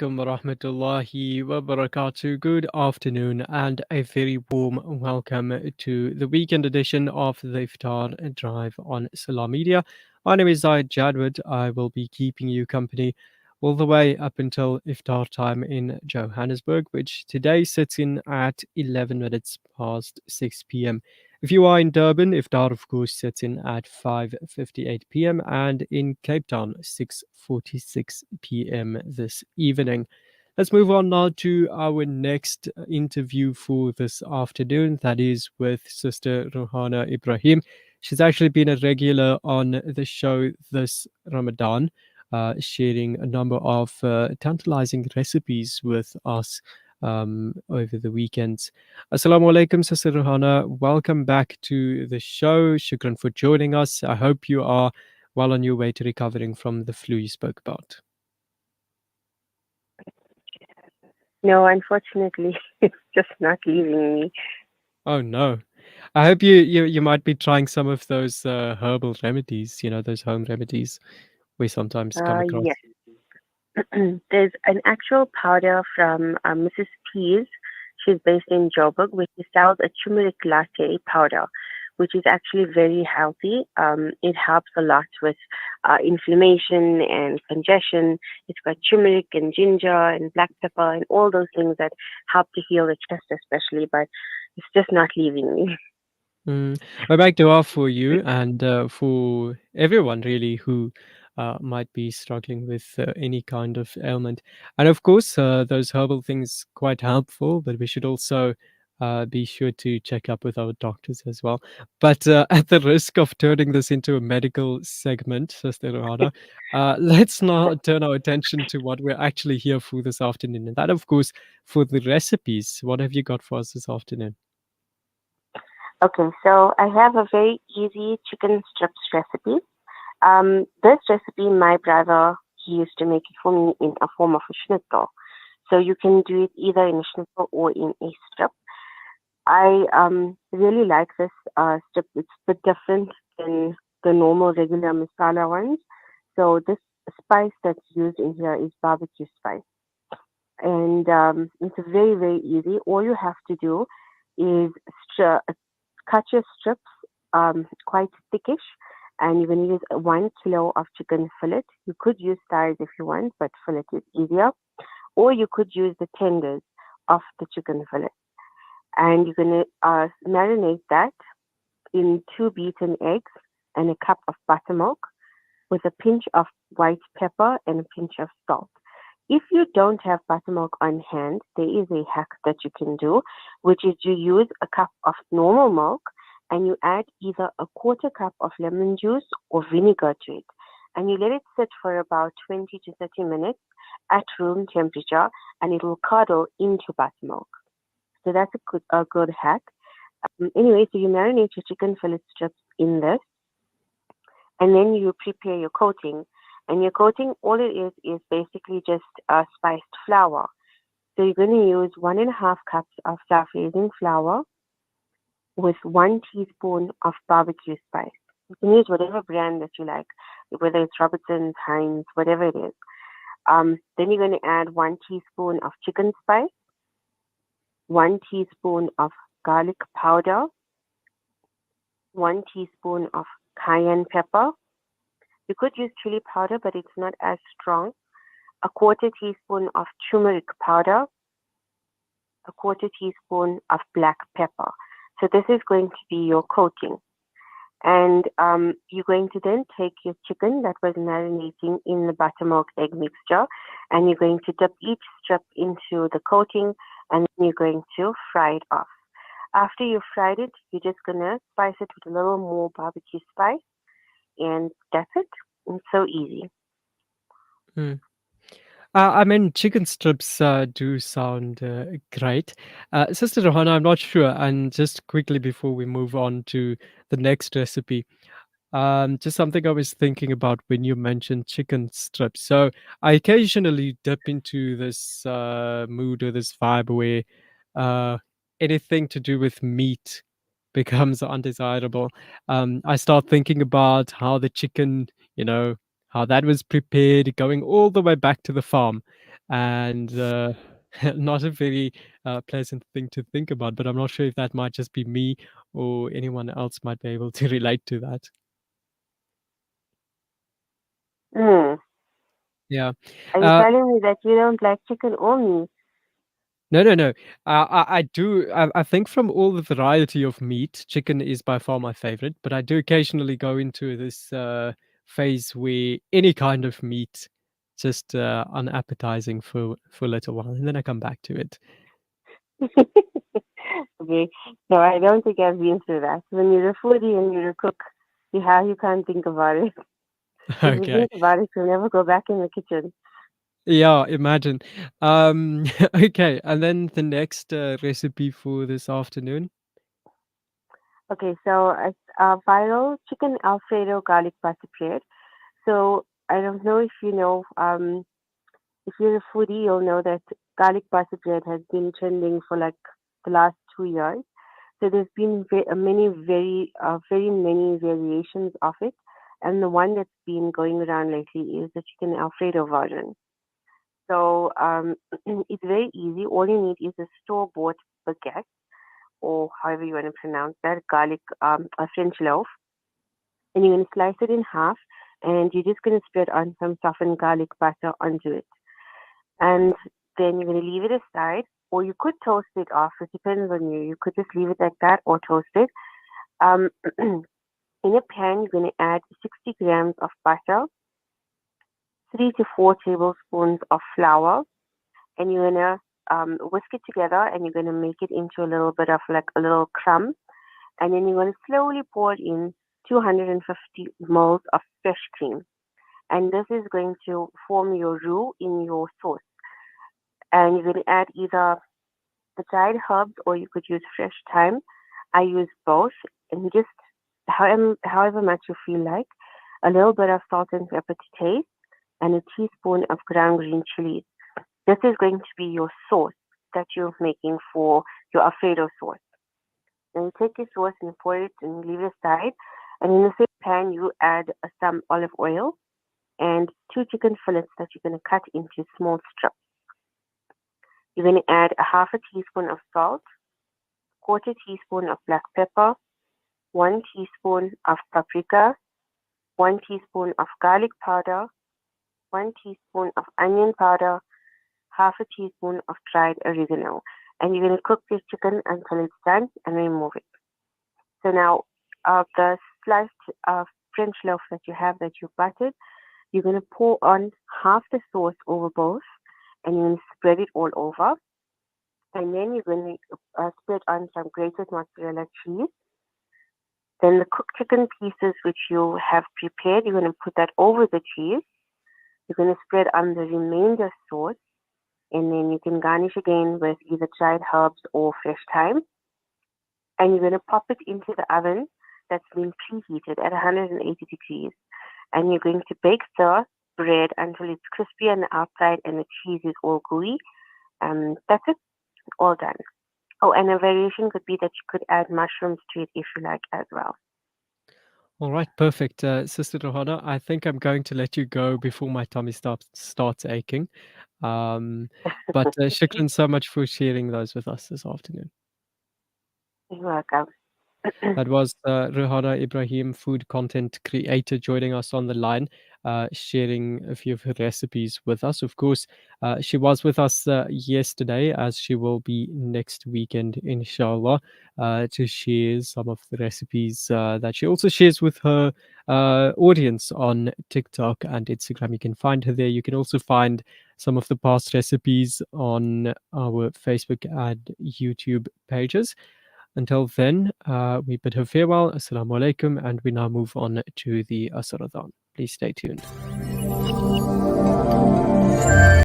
wa rahmatullahi wa barakatuh. Good afternoon and a very warm welcome to the weekend edition of the Iftar Drive on Salam Media. My name is Zahid Jadwat. I will be keeping you company all the way up until Iftar time in Johannesburg, which today sits in at 11 minutes past 6 p.m. If you are in Durban, Iftar, of course, sets in at 5:58 p.m. and in Cape Town, 6:46 p.m. this evening. Let's move on now to our next interview for this afternoon. That is with Sister Ruhana Ebrahim. She's actually been a regular on the show this Ramadan, sharing a number of tantalizing recipes with us over the weekends. Assalamu alaikum, Sister Ruhana. Welcome back to the show. Shukran for joining us. I hope you are well on your way to recovering from the flu you spoke about. No, unfortunately, it's just not leaving me. Oh no. I hope you might be trying some of those herbal remedies, those home remedies we sometimes come across. Yes. There's an actual powder from Mrs. P's. She's based in Joburg, which sells a turmeric latte powder, which is actually very healthy. It helps a lot with inflammation and congestion. It's got turmeric and ginger and black pepper and all those things that help to heal the chest, especially. But it's just not leaving me. Mm. I beg to offer for you and for everyone really who might be struggling with any kind of ailment. And of course, those herbal things quite helpful, but we should also be sure to check up with our doctors as well. But at the risk of turning this into a medical segment, Sister Rohana, let's now turn our attention to what we're actually here for this afternoon. And that, of course, for the recipes. What have you got for us this afternoon? Okay, so I have a very easy chicken strips recipe. This recipe, my brother, he used to make it for me in a form of a schnitzel. So you can do it either in a schnitzel or in a strip. I really like this strip. It's a bit different than the normal regular masala ones. So this spice that's used in here is barbecue spice. And it's very, very easy. All you have to do is cut your strips quite thickish, and you're going to use 1 kilo of chicken fillet. You could use thighs if you want, but fillet is easier. Or you could use the tenders of the chicken fillet. And you're going to marinate that in 2 beaten eggs and a cup of buttermilk with a pinch of white pepper and a pinch of salt. If you don't have buttermilk on hand, there is a hack that you can do, which is you use a cup of normal milk and you add either a quarter cup of lemon juice or vinegar to it. And you let it sit for about 20 to 30 minutes at room temperature and it will curdle into buttermilk. So that's a good hack. Anyway, so you marinate your chicken fillet strips in this and then you prepare your coating. And your coating, all it is basically just spiced flour. So you're going to use 1.5 cups of self-raising flour with 1 teaspoon of barbecue spice. You can use whatever brand that you like, whether it's Robertson's, Heinz, whatever it is. Then you're going to add 1 teaspoon of chicken spice, 1 teaspoon of garlic powder, 1 teaspoon of cayenne pepper. You could use chili powder, but it's not as strong. A quarter teaspoon of turmeric powder, a quarter teaspoon of black pepper. So this is going to be your coating. And you're going to then take your chicken that was marinating in the buttermilk egg mixture, and you're going to dip each strip into the coating, and then you're going to fry it off. After you've fried it, you're just going to spice it with a little more barbecue spice, and that's it. It's so easy. Mm. I mean, chicken strips do sound great. Sister Johanna, I'm not sure. And just quickly before we move on to the next recipe, just something I was thinking about when you mentioned chicken strips. So I occasionally dip into this mood or this vibe where uh, anything to do with meat becomes undesirable. I start thinking about how the chicken, how that was prepared, going all the way back to the farm. and not a very pleasant thing to think about. But I'm not sure if that might just be me or anyone else might be able to relate to that. Hmm. Yeah. Are you Uh, telling me that you don't like chicken or meat? No, no, no. I do. I think from all the variety of meat, chicken is by far my favorite. But I do occasionally go into this phase where any kind of meat just unappetizing for a little while, and then I come back to it. Okay. No, I don't think I've been through that. When you're a foodie and you're a cook, you can't think about it. If you Okay. think about it, you'll never go back in the kitchen. Yeah, imagine. Okay, and then the next recipe for this afternoon. Okay, so it's viral chicken Alfredo garlic butter bread. So I don't know if you know, if you're a foodie, you'll know that garlic butter bread has been trending for like the last 2 years. So there's been very many variations of it, and the one that's been going around lately is the chicken Alfredo version. So it's very easy. All you need is a store-bought baguette, or however you want to pronounce that, garlic, a French loaf, and you're going to slice it in half, and you're just going to spread on some softened garlic butter onto it, and then you're going to leave it aside, or you could toast it off. It depends on you. You could just leave it like that, or toast it. Um, in a pan, you're going to add 60 grams of butter, 3 to 4 tablespoons of flour, and you're going to whisk it together, and you're going to make it into a little bit of like a little crumb, and then you're going to slowly pour in 250 ml of fresh cream, and this is going to form your roux in your sauce, and you're going to add either the dried herbs or you could use fresh thyme. I use both, and just however much you feel like, a little bit of salt and pepper to taste, and a teaspoon of ground green chilies. This is going to be your sauce that you're making for your Alfredo sauce. Then you take your sauce and pour it and leave it aside. And in the same pan, you add some olive oil and 2 chicken fillets that you're going to cut into small strips. You're going to add a half a teaspoon of salt, quarter teaspoon of black pepper, 1 teaspoon of paprika, 1 teaspoon of garlic powder, 1 teaspoon of onion powder, half a teaspoon of dried oregano. And you're going to cook this chicken until it's done and remove it. So now, the sliced French loaf that you have that you buttered, you're going to pour on half the sauce over both, and you're going to spread it all over. And then you're going to spread on some grated mozzarella cheese. Then the cooked chicken pieces which you have prepared, you're going to put that over the cheese. You're going to spread on the remainder sauce, and then you can garnish again with either dried herbs or fresh thyme. And you're going to pop it into the oven that's been preheated at 180 degrees. And you're going to bake the bread until it's crispy on the outside and the cheese is all gooey. That's it, all done. Oh, and a variation could be that you could add mushrooms to it if you like as well. All right, perfect. Sister Rohana, I think I'm going to let you go before my tummy starts aching. But shukran so much for sharing those with us this afternoon. You're welcome. That was Ruhana Ebrahim, food content creator, joining us on the line, sharing a few of her recipes with us. Of course, she was with us yesterday, as she will be next weekend, inshallah, to share some of the recipes that she also shares with her audience on TikTok and Instagram. You can find her there. You can also find some of the past recipes on our Facebook and YouTube pages. Until then, we bid her farewell. Assalamu alaikum, and we now move on to the Asradhan. Please stay tuned.